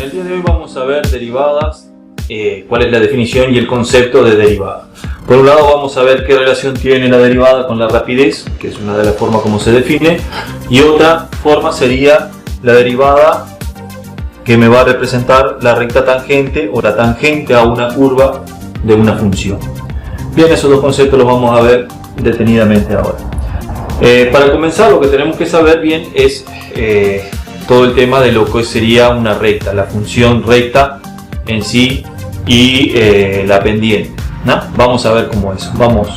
el día de hoy vamos a ver derivadas, cuál es la definición y el concepto de derivada. Por un lado vamos a ver qué relación tiene la derivada con la rapidez, que es una de las formas como se define, y otra forma sería la derivada que me va a representar la recta tangente o la tangente a una curva de una función. Bien, esos dos conceptos los vamos a ver detenidamente ahora. Para comenzar, lo que tenemos que saber bien es todo el tema de lo que sería una recta, la función recta en sí y la pendiente, ¿no? Vamos a ver cómo es, vamos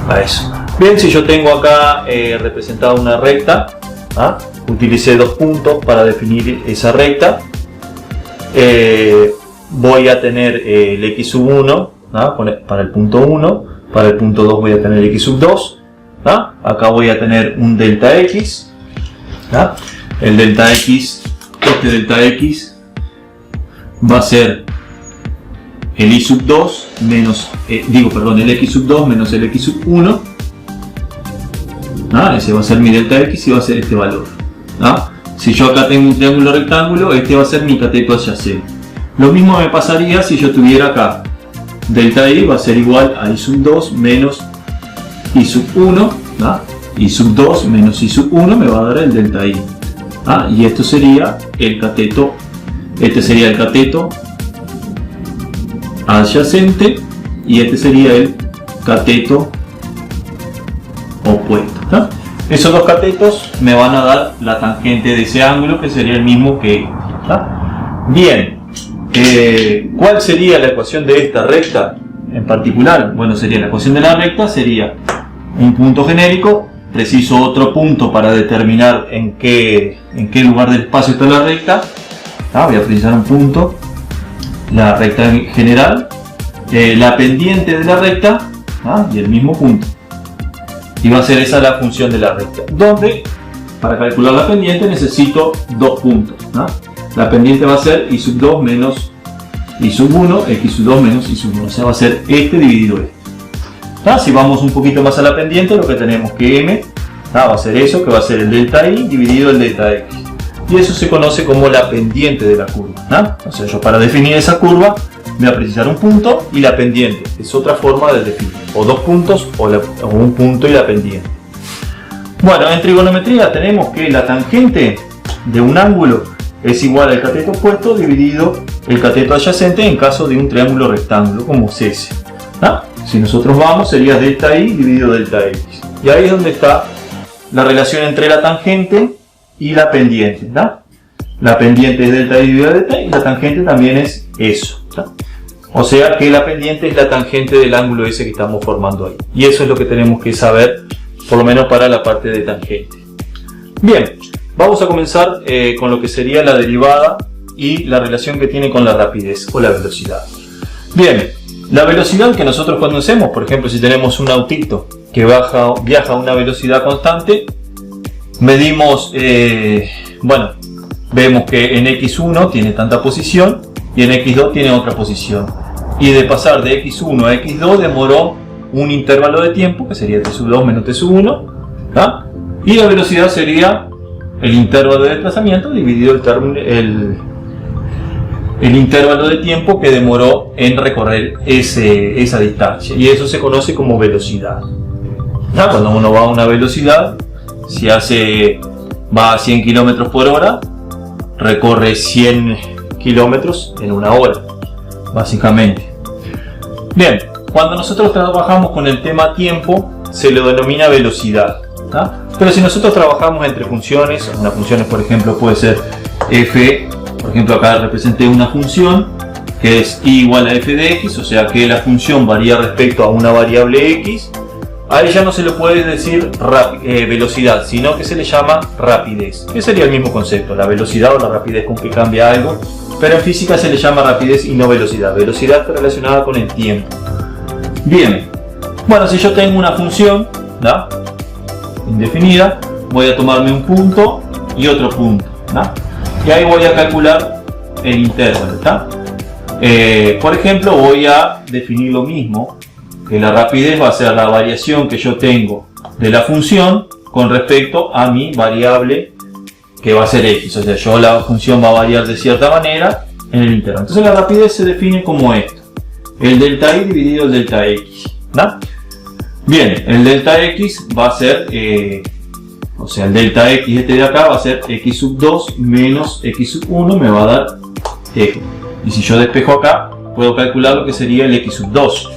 a eso. Bien, si yo tengo acá representada una recta, ¿ah? Utilicé dos puntos para definir esa recta. Voy a tener el x sub 1, ¿ah? Para el punto 1, para el punto 2 voy a tener x sub 2, ¿ah? Acá voy a tener un delta x, ¿ah? El delta x, este delta x va a ser el y sub 2 menos, el x sub 2 menos el x sub 1, ¿ah? Ese va a ser mi delta x y va a ser este valor, ¿ah? Si yo acá tengo un triángulo rectángulo, este va a ser mi cateto adyacente. Lo mismo me pasaría si yo tuviera acá delta y va a ser igual a y sub 2 menos y sub 1, ¿ah? Y sub 2 menos y sub 1 me va a dar el delta y. ¿Ah? Y esto sería el cateto, este sería el cateto adyacente y este sería el cateto opuesto, ¿tá? Esos dos catetos me van a dar la tangente de ese ángulo, que sería el mismo que, ¿tá? Bien, ¿cuál sería la ecuación de esta recta en particular? Bueno, sería la ecuación de la recta, sería un punto genérico. Preciso otro punto para determinar en qué lugar del espacio está la recta. Voy a precisar un punto, la recta en general, la pendiente de la recta, y el mismo punto. Y va a ser esa la función de la recta, donde para calcular la pendiente necesito dos puntos. La pendiente va a ser y sub 2 menos y sub 1, x sub 2 menos y sub 1, o sea, va a ser este dividido este. Si vamos un poquito más a la pendiente, lo que tenemos que m va a ser eso, que va a ser el delta y dividido el delta x. Y eso se conoce como la pendiente de la curva. O sea, yo para definir esa curva voy a precisar un punto y la pendiente. Es otra forma de definir. O dos puntos o un punto y la pendiente. Bueno, en trigonometría tenemos que la tangente de un ángulo es igual al cateto opuesto dividido el cateto adyacente en caso de un triángulo rectángulo como es ese. Si nosotros vamos, sería delta y dividido delta x. Y ahí es donde está la relación entre la tangente y la pendiente. La pendiente es delta y dividido delta y la tangente también es eso. O sea que la pendiente es la tangente del ángulo ese que estamos formando ahí. Y eso es lo que tenemos que saber, por lo menos para la parte de tangente. Bien, vamos a comenzar con lo que sería la derivada y la relación que tiene con la rapidez o la velocidad. Bien. La velocidad que nosotros conocemos, por ejemplo, si tenemos un autito que viaja a una velocidad constante, medimos, vemos que en x1 tiene tanta posición y en x2 tiene otra posición. Y de pasar de x1 a x2 demoró un intervalo de tiempo, que sería t sub 2 menos t sub 1, y la velocidad sería el intervalo de desplazamiento dividido el intervalo de tiempo que demoró en recorrer esa distancia, y eso se conoce como velocidad. Cuando uno va a una velocidad, si va a 100 km por hora, recorre 100 kilómetros en una hora, básicamente. Bien, cuando nosotros trabajamos con el tema tiempo, se lo denomina velocidad. Pero si nosotros trabajamos entre funciones, una función por ejemplo puede ser f. Por ejemplo, acá representé una función que es y igual a f de x, o sea que la función varía respecto a una variable x. A ella no se le puede decir velocidad, sino que se le llama rapidez, que sería el mismo concepto, la velocidad o la rapidez con que cambia algo, pero en física se le llama rapidez y no velocidad. Velocidad está relacionada con el tiempo. Bien, bueno, si yo tengo una función indefinida, voy a tomarme un punto y otro punto. Y ahí voy a calcular el intervalo. Por ejemplo, voy a definir lo mismo, que la rapidez va a ser la variación que yo tengo de la función con respecto a mi variable que va a ser x, o sea, la función va a variar de cierta manera en el intervalo. Entonces la rapidez se define como esto, el delta y dividido el delta x, ¿no? Bien, el delta x va a ser, o sea, el delta x este de acá va a ser x sub 2 menos x sub 1, me va a dar x. Y si yo despejo acá, puedo calcular lo que sería el x sub 2.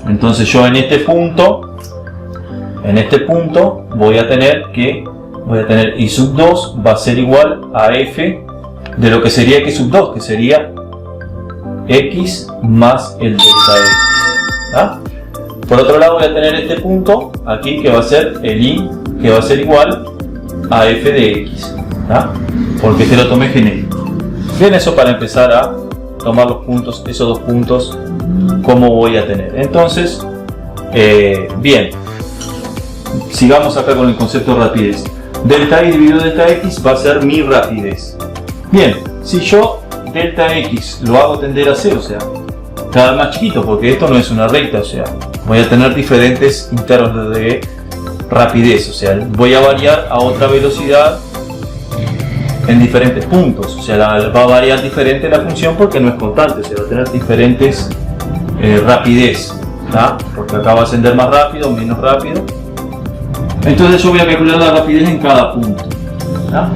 Entonces yo en este punto voy a tener y sub 2 va a ser igual a f de lo que sería x sub 2, que sería x más el delta x, ¿ah? Por otro lado voy a tener este punto aquí que va a ser el y, que va a ser igual a f de x, ¿ah? Porque este lo tomé genérico. Bien, eso para empezar a tomar los puntos, esos dos puntos, cómo voy a tener. Entonces, bien, sigamos acá con el concepto de rapidez. Delta y dividido delta x va a ser mi rapidez. Bien, si yo delta x lo hago tender a 0, o sea, cada vez más chiquito, porque esto no es una recta, o sea, voy a tener diferentes intervalos de rapidez, o sea, voy a variar a otra velocidad en diferentes puntos, o sea, va a variar diferente la función porque no es constante, o sea, va a tener diferentes rapidez, ¿tá? Porque acá va a ascender más rápido, menos rápido. Entonces yo voy a calcular la rapidez en cada punto, ¿tá?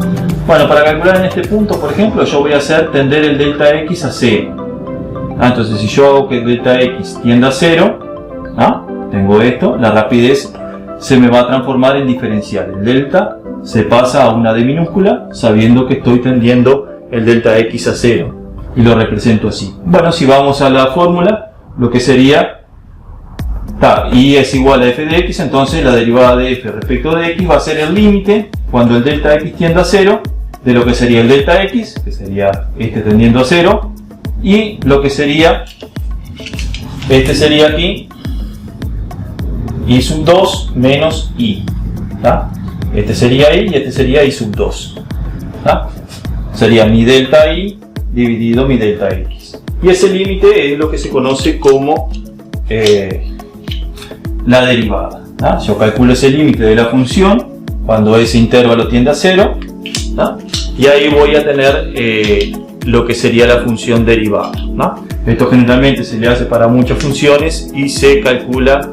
Bueno, para calcular en este punto, por ejemplo, yo voy a hacer tender el delta x a 0. Entonces si yo hago que el delta x tienda a 0, tengo esto, la rapidez se me va a transformar en diferencial. El delta se pasa a una d minúscula sabiendo que estoy tendiendo el delta x a 0 y lo represento así. Bueno, si vamos a la fórmula, lo que sería y es igual a f de x, entonces la derivada de f respecto de x va a ser el límite cuando el delta x tienda a 0 de lo que sería el delta x, que sería este tendiendo a 0, y lo que sería, este sería aquí y sub 2 menos i, ¿tá? Este sería i y este sería i sub 2, ¿tá? Sería mi delta i dividido mi delta x, y ese límite es lo que se conoce como la derivada, ¿tá? Yo calculo ese límite de la función cuando ese intervalo tiende a 0, ¿tá? Y ahí voy a tener lo que sería la función derivada, ¿no? Esto generalmente se le hace para muchas funciones y se calcula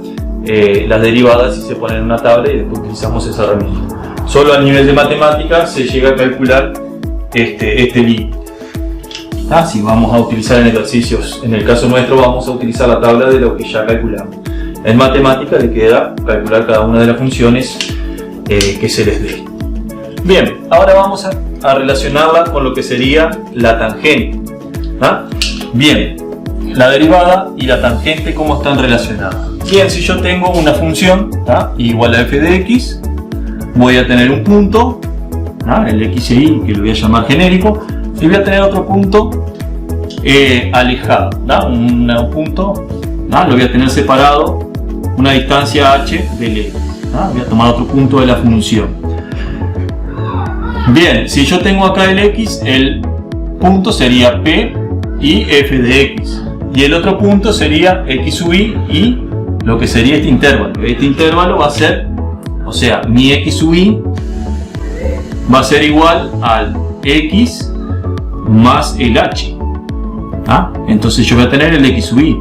las derivadas y se pone en una tabla y después utilizamos esa herramienta. Solo a nivel de matemáticas se llega a calcular este límite. Si vamos a utilizar en ejercicios, en el caso nuestro vamos a utilizar la tabla de lo que ya calculamos. En matemática le queda calcular cada una de las funciones que se les dé. Bien, ahora vamos a relacionarla con lo que sería la tangente. Bien, la derivada y la tangente, ¿cómo están relacionadas? Bien, si yo tengo una función igual a f de x, voy a tener un punto, el x e y, que lo voy a llamar genérico, y voy a tener otro punto alejado, un punto, lo voy a tener separado, una distancia h del x. Voy a tomar otro punto de la función. Bien, si yo tengo acá el x, el punto sería p y f de x, y el otro punto sería x sub i y lo que sería este intervalo. Este intervalo va a ser, o sea, mi x sub i va a ser igual al x más el h. Entonces yo voy a tener el x sub i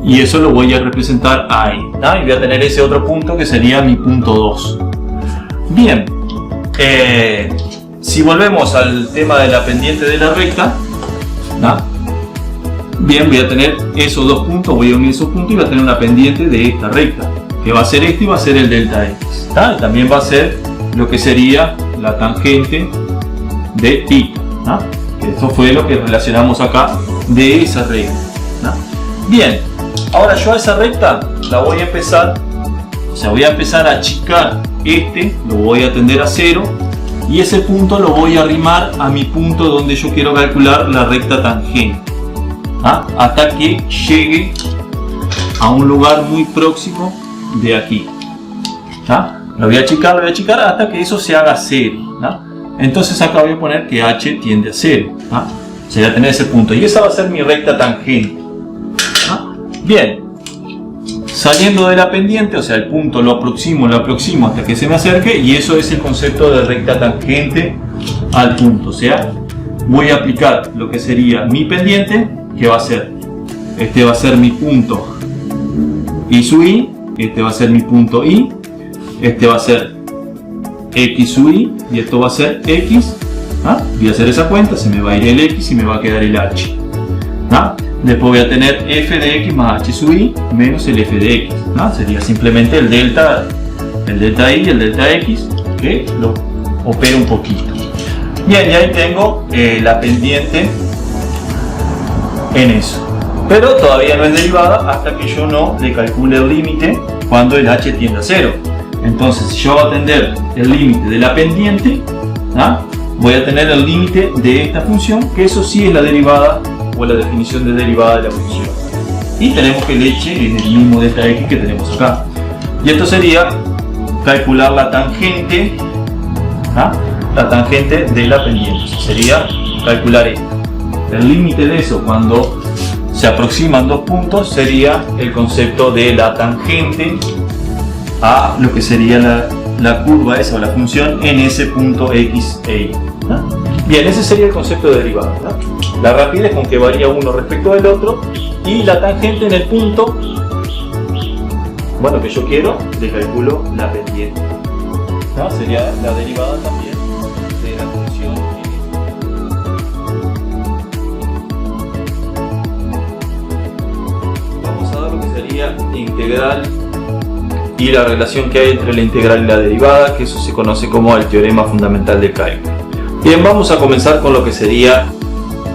y eso lo voy a representar ahí, y voy a tener ese otro punto que sería mi punto 2. Bien, si volvemos al tema de la pendiente de la recta, bien, voy a tener esos dos puntos, voy a unir esos puntos y voy a tener una pendiente de esta recta, que va a ser este y va a ser el delta x. Y también va a ser lo que sería la tangente de pi. Eso fue lo que relacionamos acá de esa recta. Bien, ahora yo a esa recta la voy a empezar, o sea, voy a empezar a achicar lo voy a tender a 0 y ese punto lo voy a arrimar a mi punto donde yo quiero calcular la recta tangente, hasta que llegue a un lugar muy próximo de aquí. Lo voy a achicar hasta que eso se haga 0. Entonces acá voy a poner que h tiende a 0. O sea, voy a tener ese punto y esa va a ser mi recta tangente. Bien, saliendo de la pendiente, o sea, el punto lo aproximo hasta que se me acerque, y eso es el concepto de recta tangente al punto. O sea, voy a aplicar lo que sería mi pendiente, que va a ser, este va a ser mi punto I sub I, este va a ser mi punto I, este va a ser X sub I, y esto va a ser X. Voy a hacer esa cuenta, se me va a ir el X y me va a quedar el H. Después voy a tener f de x más h sub i menos el f de x. Sería simplemente el delta I y el delta x, que lo opero un poquito. Bien, y ahí tengo la pendiente en eso. Pero todavía no es derivada hasta que yo no le calcule el límite cuando el h tiende a 0. Entonces, si yo voy a atender el límite de la pendiente, voy a tener el límite de esta función, que eso sí es la derivada o la definición de derivada de la función. Y tenemos que el h es el mismo delta x que tenemos acá. Y esto sería calcular la tangente, la tangente de la pendiente. Sería calcular esto. El límite de eso cuando se aproximan dos puntos sería el concepto de la tangente a lo que sería la curva esa o la función en ese punto x e y. Bien, ese sería el concepto de derivada. La rapidez con que varía uno respecto del otro, y la tangente en el punto, bueno, que yo quiero, le calculo la pendiente. Sería la derivada también de la función. Vamos a ver lo que sería integral y la relación que hay entre la integral y la derivada, que eso se conoce como el teorema fundamental del cálculo. Bien, vamos a comenzar con lo que sería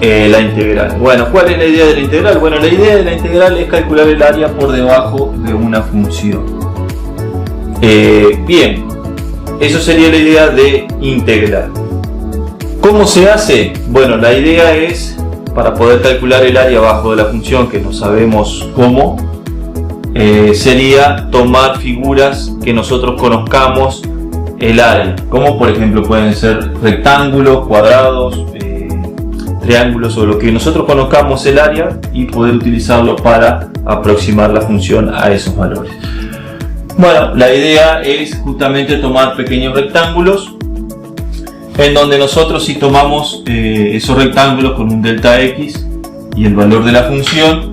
la integral. Bueno, ¿cuál es la idea de la integral? Bueno, la idea de la integral es calcular el área por debajo de una función. Bien, eso sería la idea de integral. ¿Cómo se hace? Bueno, la idea es, para poder calcular el área abajo de la función, que no sabemos cómo, sería tomar figuras que nosotros conozcamos el área, como por ejemplo pueden ser rectángulos, cuadrados, triángulos, o lo que nosotros conozcamos el área, y poder utilizarlo para aproximar la función a esos valores. Bueno, la idea es justamente tomar pequeños rectángulos, en donde nosotros, si tomamos esos rectángulos con un delta x y el valor de la función,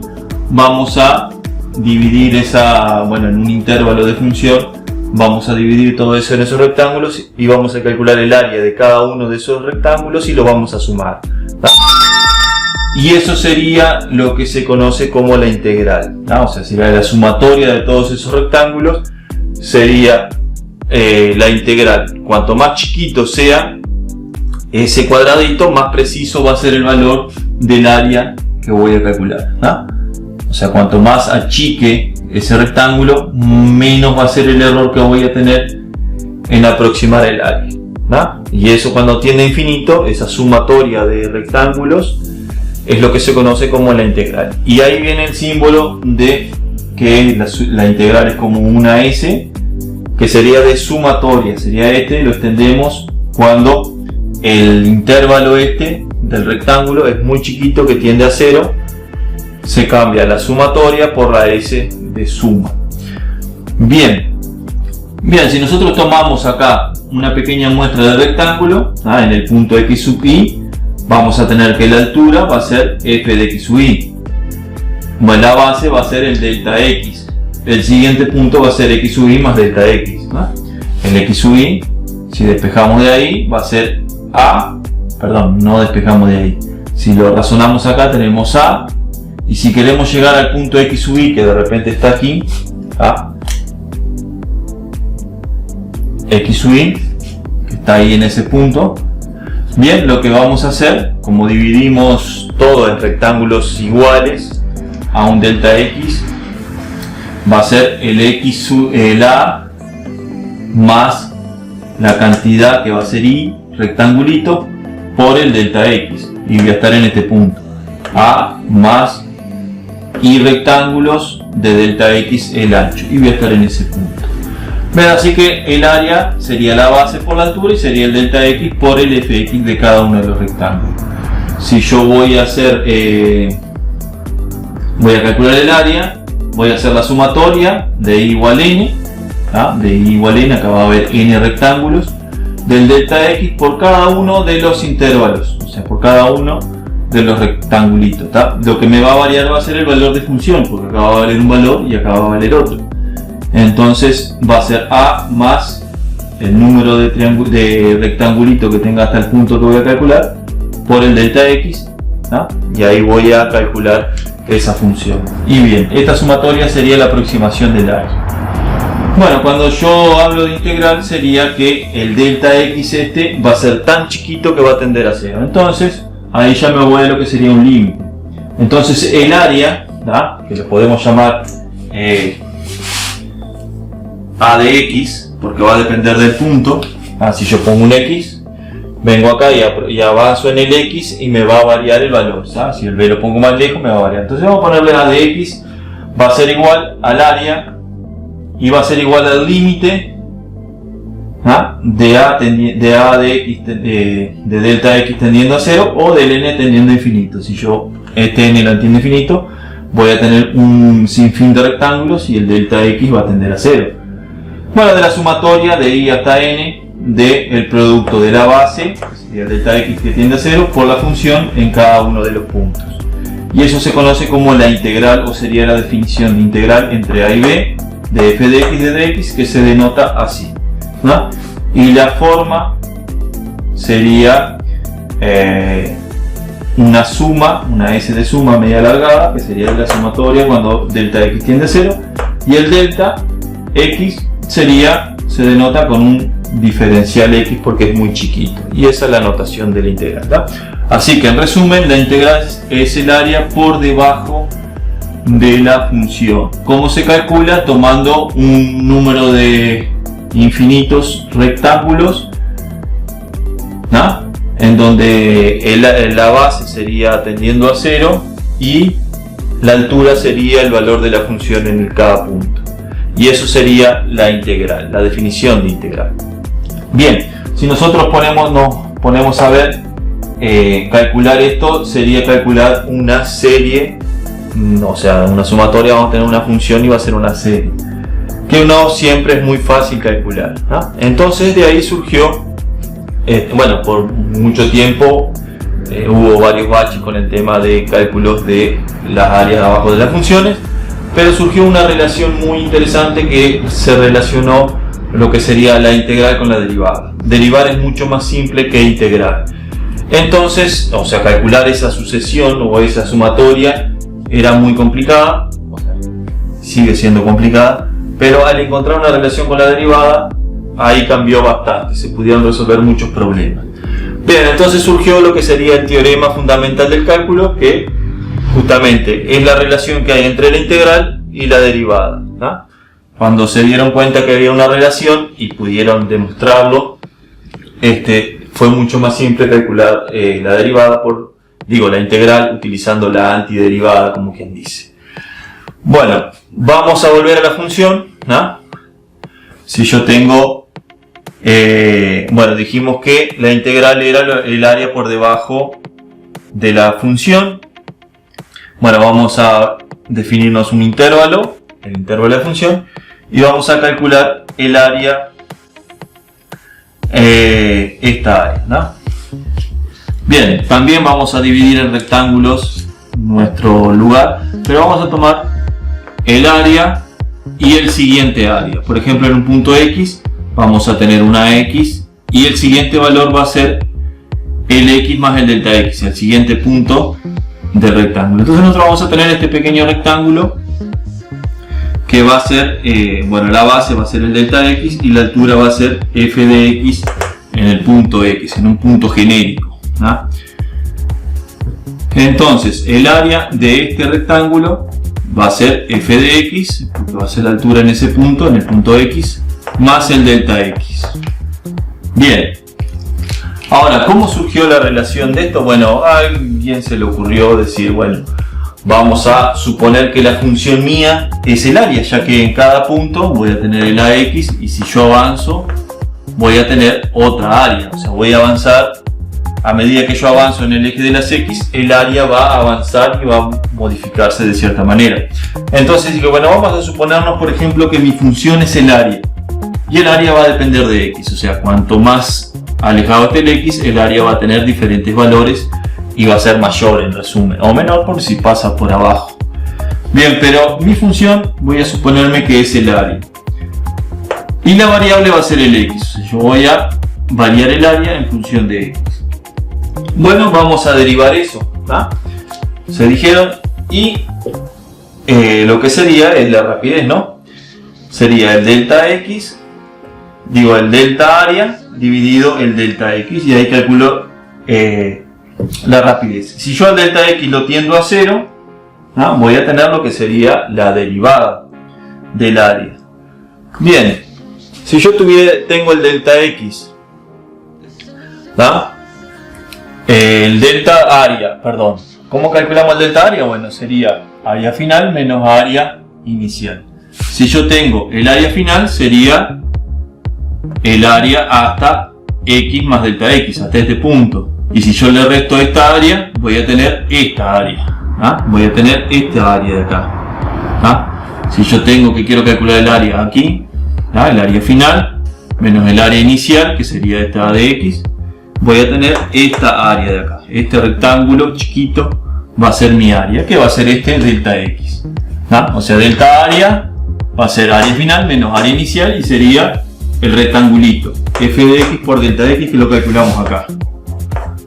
vamos a dividir en un intervalo de función, vamos a dividir todo eso en esos rectángulos y vamos a calcular el área de cada uno de esos rectángulos y lo vamos a sumar. Y eso sería lo que se conoce como la integral. O sea, sería la sumatoria de todos esos rectángulos, sería la integral. Cuanto más chiquito sea ese cuadradito, más preciso va a ser el valor del área que voy a calcular. O sea, cuanto más achique ese rectángulo, menos va a ser el error que voy a tener en aproximar el área. Y eso, cuando tiende a infinito, esa sumatoria de rectángulos, es lo que se conoce como la integral. Y ahí viene el símbolo de que la integral es como una S, que sería de sumatoria. Sería este, lo extendemos cuando el intervalo del rectángulo es muy chiquito, que tiende a 0. Se cambia la sumatoria por la S de suma. Bien, si nosotros tomamos acá una pequeña muestra de rectángulo, en el punto x sub i, vamos a tener que la altura va a ser f de x sub i. Bueno, la base va a ser el delta x. El siguiente punto va a ser x sub i más delta x. El x sub i, si despejamos de ahí, va a ser a, perdón, no despejamos de ahí. Si lo razonamos acá, tenemos a. Y si queremos llegar al punto x sub i, que de repente está aquí, x sub i, que está ahí en ese punto. Bien, lo que vamos a hacer, como dividimos todo en rectángulos iguales a un delta x, va a ser el a más la cantidad que va a ser i, rectangulito, por el delta x. Y voy a estar en este punto. A más y rectángulos de delta x el ancho, y voy a estar en ese punto. ¿Ven? Así que el área sería la base por la altura y sería el delta x por el fx de cada uno de los rectángulos. Si yo voy a calcular el área, voy a hacer la sumatoria de i igual n, de i igual n, acá va a haber n rectángulos, del delta x por cada uno de los intervalos, o sea, por cada uno de los rectangulitos. Lo que me va a variar va a ser el valor de función, porque acá va a valer un valor y acá va a valer otro. Entonces va a ser a más el número de rectangulito que tenga hasta el punto que voy a calcular por el delta x, y ahí voy a calcular esa función. Y bien, esta sumatoria sería la aproximación del área. Bueno, cuando yo hablo de integral sería que el delta x este va a ser tan chiquito que va a tender a cero. Entonces ahí ya me voy a lo que sería un límite. Entonces el área, que lo podemos llamar a de x, porque va a depender del punto. Si yo pongo un x, vengo acá y avanzo en el x y me va a variar el valor. Si el b lo pongo más lejos me va a variar. Entonces vamos a ponerle a de x, va a ser igual al área y va a ser igual al límite de delta x tendiendo a 0 o del n tendiendo a infinito. Si yo este n lo entiendo a infinito, voy a tener un sinfín de rectángulos y el delta x va a tender a 0. Bueno, de la sumatoria de i hasta n del producto de la base, sería el delta x que tiende a 0, por la función en cada uno de los puntos. Y eso se conoce como la integral, o sería la definición de integral entre a y b de f de x de x, que se denota así. Y la forma sería una suma, una s de suma media alargada, que sería la sumatoria cuando delta x tiende a 0, y el delta x se denota con un diferencial x porque es muy chiquito, y esa es la notación de la integral. Así que en resumen, la integral es el área por debajo de la función. ¿Cómo se calcula? Tomando un número de infinitos rectángulos, en donde la base sería tendiendo a 0 y la altura sería el valor de la función en cada punto. Y eso sería la integral, la definición de integral. Bien, si nosotros nos ponemos a ver, calcular esto sería calcular una serie, o sea, una sumatoria. Vamos a tener una función y va a ser una serie, que no siempre es muy fácil calcular. Entonces de ahí surgió, bueno, por mucho tiempo hubo varios baches con el tema de cálculos de las áreas abajo de las funciones, pero surgió una relación muy interesante que se relacionó lo que sería la integral con la derivada. Derivar es mucho más simple que integrar. Entonces, o sea, calcular esa sucesión o esa sumatoria era muy complicada, o sea, sigue siendo complicada, pero al encontrar una relación con la derivada, ahí cambió bastante, se pudieron resolver muchos problemas. Bien, entonces surgió lo que sería el teorema fundamental del cálculo, que justamente es la relación que hay entre la integral y la derivada. Cuando se dieron cuenta que había una relación y pudieron demostrarlo, fue mucho más simple calcular la derivada la integral utilizando la antiderivada, como quien dice. Bueno, vamos a volver a la función. Si yo tengo, bueno, dijimos que la integral era el área por debajo de la función. Bueno, vamos a definirnos un intervalo, el intervalo de la función, y vamos a calcular el área, esta área, Bien, también vamos a dividir en rectángulos nuestro lugar, pero vamos a tomar el área y el siguiente área. Por ejemplo, en un punto X vamos a tener una X y el siguiente valor va a ser el X más el delta X, el siguiente punto del rectángulo. Entonces nosotros vamos a tener este pequeño rectángulo que va a ser, bueno, la base va a ser el delta X y la altura va a ser f de X en el punto X, en un punto genérico. Entonces el área de este rectángulo va a ser f de x, porque va a ser la altura en ese punto, en el punto x, más el delta x. Bien, ahora, ¿cómo surgió la relación de esto? Bueno, a alguien se le ocurrió decir, bueno, vamos a suponer que la función mía es el área, ya que en cada punto voy a tener el ax y si yo avanzo voy a tener otra área, o sea, voy a avanzar a medida que yo avanzo en el eje de las X, el área va a avanzar y va a modificarse de cierta manera. Entonces digo, bueno, vamos a suponernos, por ejemplo, que mi función es el área. Y el área va a depender de X, o sea, cuanto más alejado esté el X, el área va a tener diferentes valores y va a ser mayor en resumen, o menor por si pasa por abajo. Bien, pero mi función voy a suponerme que es el área. Y la variable va a ser el X, yo voy a variar el área en función de X. Bueno, vamos a derivar eso, ¿tá? Se dijeron, y lo que sería es la rapidez, ¿no? Sería el delta X, digo el delta área dividido el delta X, y ahí calculo la rapidez. Si yo al delta X lo tiendo a 0, ¿no? Voy a tener lo que sería la derivada del área. Bien, si yo tengo el delta X, ¿no? El delta área, perdón. ¿Cómo calculamos el delta área? Bueno, sería área final menos área inicial. Si yo tengo el área final, sería el área hasta X más delta X, hasta este punto. Y si yo le resto esta área, voy a tener esta área. ¿Ah? Voy a tener esta área de acá. ¿Ah? Si yo tengo que quiero calcular el área aquí, ¿ah? El área final menos el área inicial, que sería esta de X, voy a tener esta área de acá. Este rectángulo chiquito va a ser mi área, que va a ser este delta X. ¿Ah? O sea, delta área va a ser área final menos área inicial y sería el rectangulito f de x por delta x, que lo calculamos acá.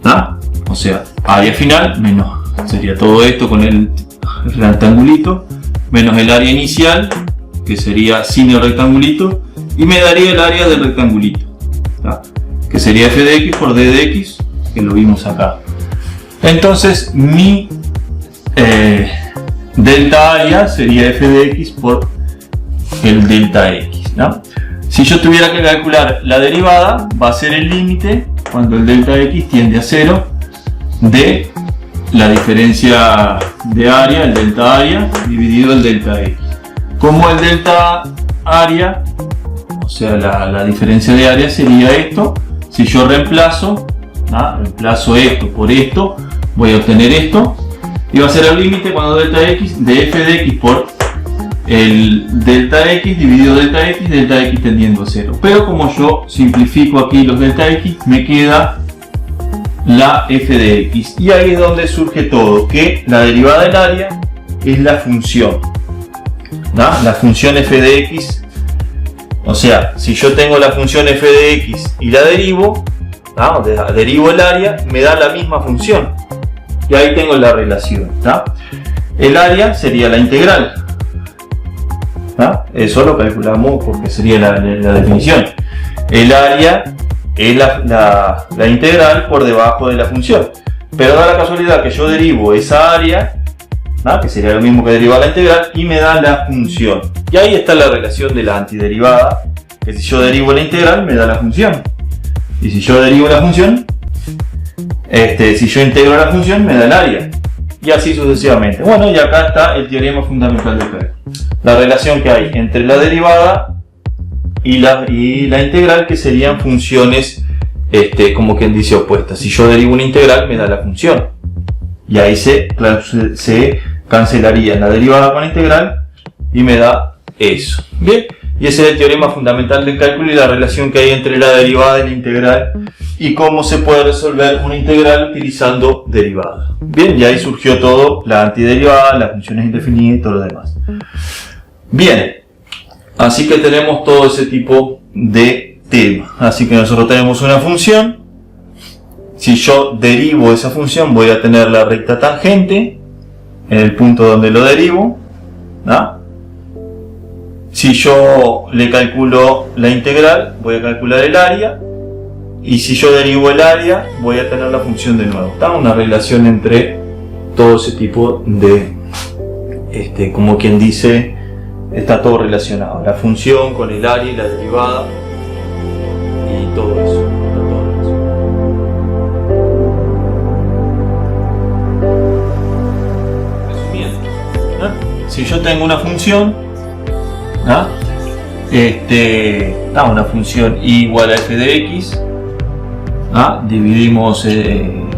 ¿Ah? O sea, área final menos, sería todo esto con el rectangulito, menos el área inicial, que sería sin el rectangulito, y me daría el área del rectangulito, ¿ah? Que sería f de x por d de x, que lo vimos acá. Entonces mi delta área sería f de x por el delta x, ¿no? Si yo tuviera que calcular la derivada, va a ser el límite cuando el delta x tiende a 0 de la diferencia de área, el delta área, dividido el delta x. Como el delta área, o sea la diferencia de área sería esto, si yo reemplazo esto por esto, voy a obtener esto, y va a ser el límite cuando delta x de f de x por el delta x dividido delta x tendiendo a 0. Pero como yo simplifico aquí los delta x, me queda la f de x. Y ahí es donde surge todo, que la derivada del área es la función, ¿no? La función f de x. O sea, si yo tengo la función f de x y la derivo, ¿no? Derivo el área, me da la misma función. Y ahí tengo la relación, ¿no? El área sería la integral. ¿Ah? Eso lo calculamos porque sería la definición. El área es la integral por debajo de la función. Pero da la casualidad que yo derivo esa área, ¿ah? Que sería lo mismo que derivar la integral, y me da la función. Y ahí está la relación de la antiderivada, que si yo derivo la integral me da la función. Y si yo derivo la función, si yo integro la función me da el área. Y así sucesivamente. Bueno, y acá está el teorema fundamental del cálculo. La relación que hay entre la derivada y la integral, que serían funciones, como quien dice, opuestas. Si yo derivo una integral, me da la función. Y ahí se cancelaría la derivada con la integral y me da eso. Bien, y ese es el teorema fundamental del cálculo y la relación que hay entre la derivada y la integral, y cómo se puede resolver una integral utilizando derivada. Bien, y ahí surgió todo, la antiderivada, las funciones indefinidas y todo lo demás. Bien, así que tenemos todo ese tipo de tema. Así que nosotros tenemos una función. Si yo derivo esa función, voy a tener la recta tangente en el punto donde lo derivo, ¿no? Si yo le calculo la integral, voy a calcular el área. Y si yo derivo el área, voy a tener la función de nuevo. Está una relación entre todo ese tipo de, como quien dice, está todo relacionado. La función con el área y la derivada y todo eso. Está todo relacionado. Resumiendo, ¿no? Si yo tengo una función, ¿no? Una función igual a f de x, dividimos en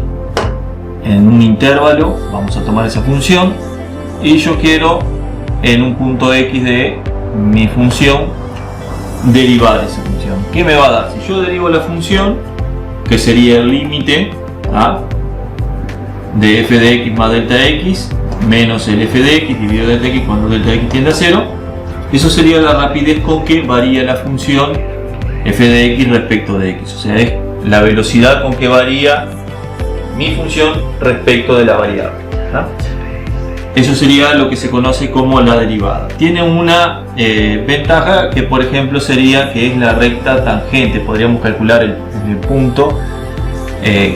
un intervalo, vamos a tomar esa función y yo quiero en un punto X de mi función derivar esa función. ¿Qué me va a dar? Si yo derivo la función, que sería el límite de f de x más delta x menos el f de x dividido delta x cuando delta x tiende a 0, eso sería la rapidez con que varía la función f de x respecto de x, o sea, es la velocidad con que varía mi función respecto de la variable. Eso sería lo que se conoce como la derivada. Tiene una ventaja que, por ejemplo, sería que es la recta tangente. Podríamos calcular el punto,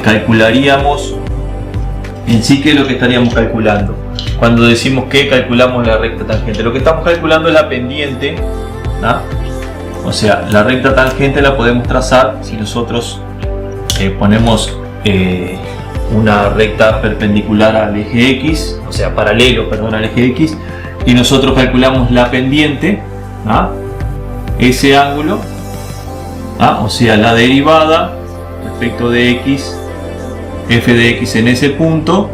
calcularíamos en sí qué es lo que estaríamos calculando. Cuando decimos que calculamos la recta tangente, lo que estamos calculando es la pendiente, o sea, la recta tangente la podemos trazar si nosotros ponemos una recta perpendicular al eje X, o sea, paralelo, perdón, al eje X, y nosotros calculamos la pendiente, ese ángulo, o sea, la derivada respecto de X, f de X en ese punto,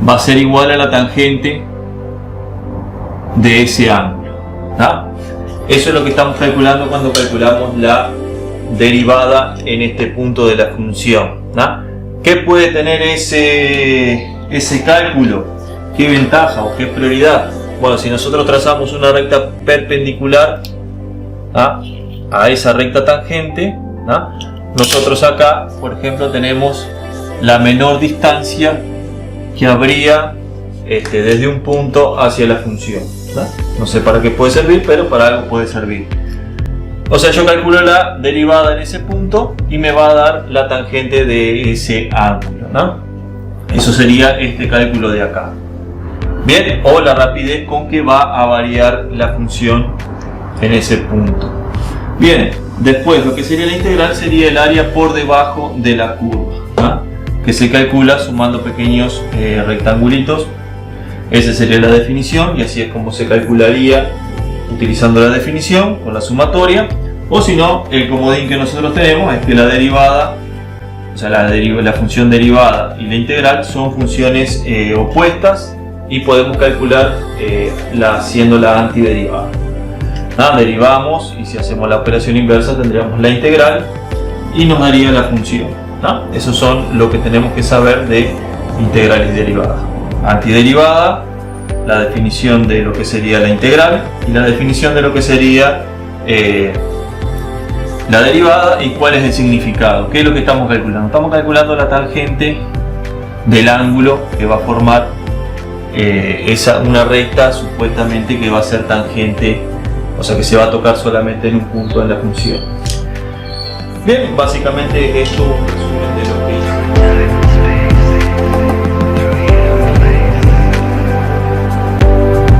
va a ser igual a la tangente de ese ángulo. Eso es lo que estamos calculando cuando calculamos la derivada en este punto de la función. ¿Qué puede tener ese cálculo? ¿Qué ventaja o qué prioridad? Bueno, si nosotros trazamos una recta perpendicular a esa recta tangente, nosotros acá, por ejemplo, tenemos la menor distancia que habría desde un punto hacia la función. No sé para qué puede servir, pero para algo puede servir. O sea, yo calculo la derivada en ese punto y me va a dar la tangente de ese ángulo, Eso sería este cálculo de acá. Bien, o la rapidez con que va a variar la función en ese punto. Bien, después lo que sería la integral sería el área por debajo de la curva, que se calcula sumando pequeños rectangulitos. Esa sería la definición y así es como se calcularía utilizando la definición con la sumatoria, o si no, el comodín que nosotros tenemos es que la derivada, o sea, la función derivada y la integral son funciones opuestas y podemos calcular haciendo la antiderivada. Derivamos y si hacemos la operación inversa tendríamos la integral y nos daría la función. Esos son lo que tenemos que saber de integral y derivada. Antiderivada, la definición de lo que sería la integral y la definición de lo que sería la derivada y cuál es el significado. ¿Qué es lo que estamos calculando? Estamos calculando la tangente del ángulo que va a formar una recta supuestamente que va a ser tangente, o sea que se va a tocar solamente en un punto en la función. Bien, básicamente esto